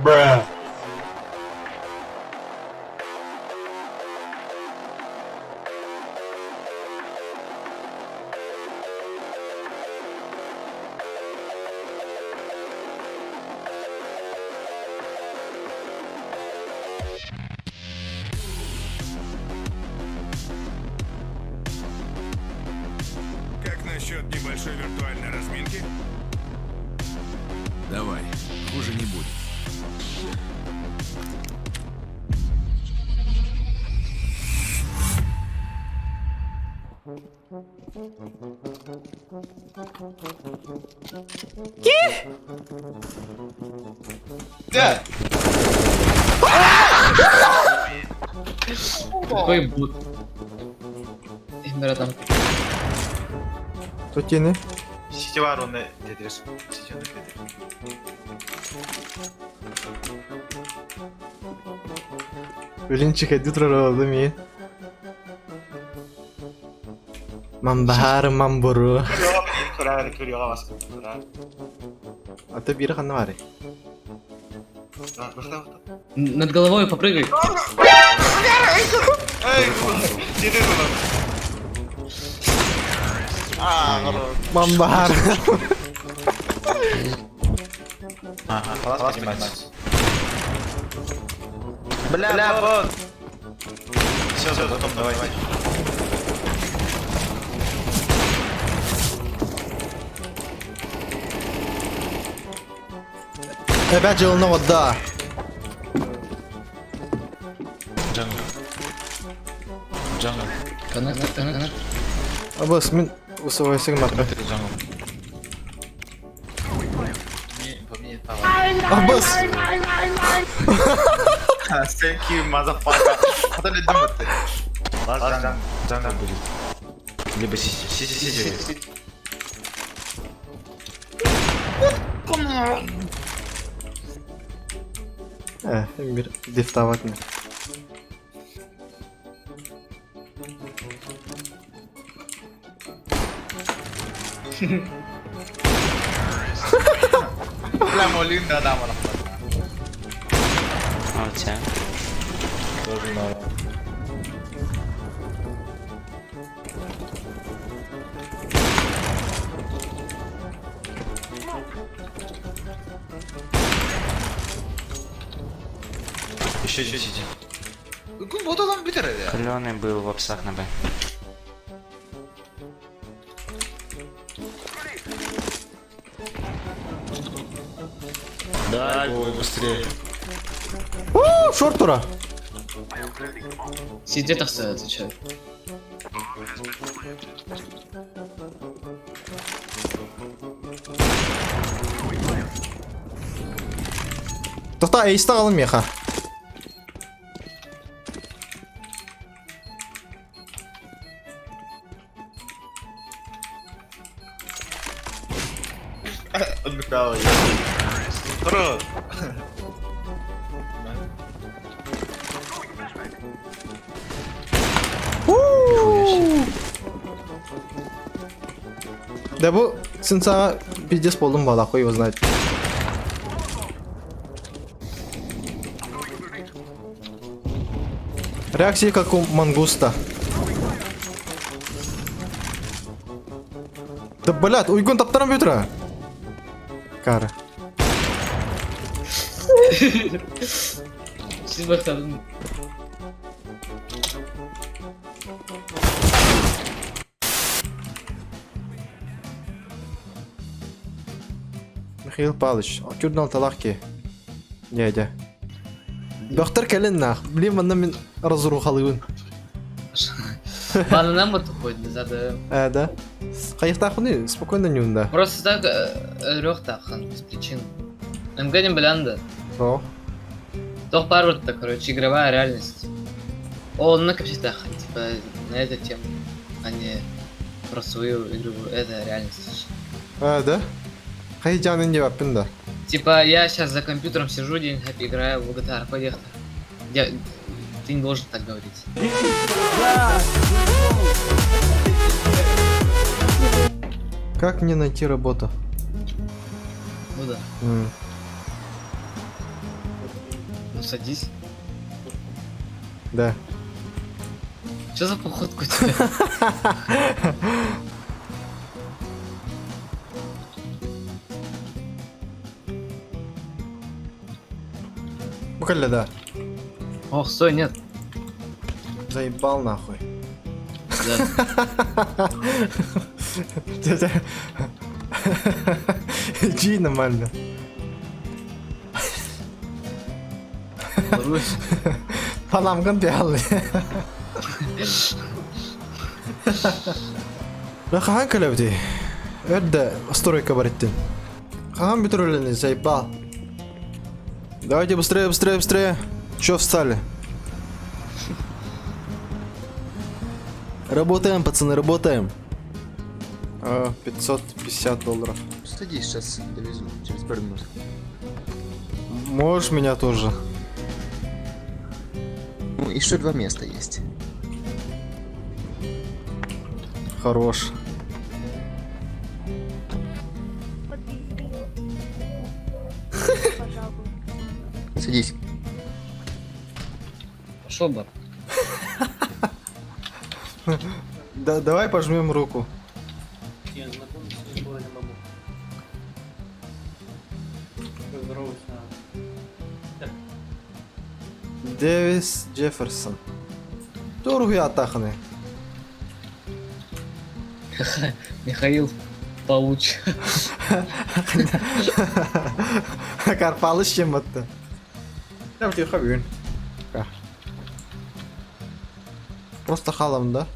Bruh. Как насчет небольшой виртуальной разминки? Давай, хуже не будет. Какой бут? Братан. Тотini. Siti var onu dediler. Siti onu dediler. Birinci kedi turaladı mı? Man bahar man boru. Körüyor havası. Ata biri kanı var. Над головой попрыгай. Ey! Yedi bunu. Man bahar. خلاص понимаете. Бля, вот. Все, потом давай. Ebe yılına odda. Канат. Abas min usawaysa maka. Аббас! Thank you, motherfucker. Куда ли думать ты? Ладно, Джангл будет. Либо Сиси. Bir diftavat mı? Бля, Молин, да, мана. А у тебя? Тоже надо. Еще сидите. Вот он битер. Каленый был в обсах на Б. Да, ой, быстрее. Short tura. Сидит так отвечаю. To'xta, ace'dan alın mexa. Отдыхал. Рот. Да bu sen sana pizdes buldum valla koy его знать. Реакции как у мангуста. Да блядь, уйгун таптарам бютра. Кара. Siz bakalım. Михаил Павлович, кюрнал талахки. Дядя. Доктор келен нах. Блин, мен разрухалыгын. Ладно, нам вот тупой, надо. Да. Кайыкта хуны, спокойно не унда. Просто так лёг тахан, без причин. МГ не блянда. О. Тох парвард-то, короче, игровая реальность. Он на капситах, типа, на эту тему, а не про свою игровую, это реальность. Да? Хайджанын деп аппын да. Типа, я сейчас за компьютером сижу, день играю в GTA поехал. Ты ты не должен так говорить. Как мне найти работу? Ну да. Ну садись. Да. Что за походку у тебя? Буквально да. Ох, стой, нет. Заебал нахуй. Да. Дядя. Иди нормально. Русь. Панамган пиалый. Рахахан калавди. Эдда стройка бариттин. Хахан битурулени заебал. Давайте быстрее, быстрее, быстрее. Чё встали? Работаем, пацаны, работаем. 550 долларов. Садись, сейчас довезу через пару минут. Можешь меня тоже? Ну, еще 2 места есть. Хорош. Садись. Пошел бы. Да, давай пожмем руку. Дэвис Джефферсон. Тургу атаханы. Михаил Пауч. Карпалыш чем это? Там тебе хабюн. Просто халам, да?